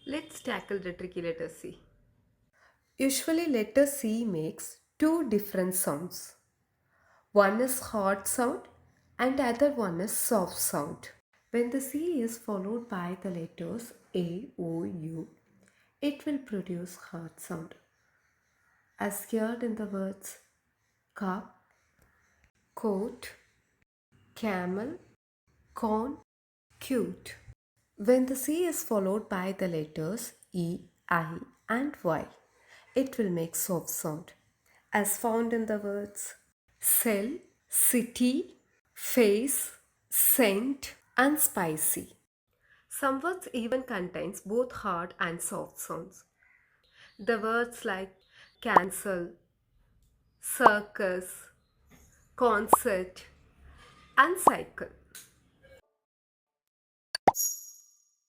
Let's tackle the tricky letter C. Usually, letter C makes two different sounds. One is hard sound and other one is soft sound. When the C is followed by the letters A, O, U, it will produce hard sound. As heard in the words cup, coat, camel, corn, cute. When the C is followed by the letters E, I, and Y, it will make soft sound, as found in the words cell, city, face, scent, and spicy. Some words even contains both hard and soft sounds. The words like cancel, circus, concert, and cycle.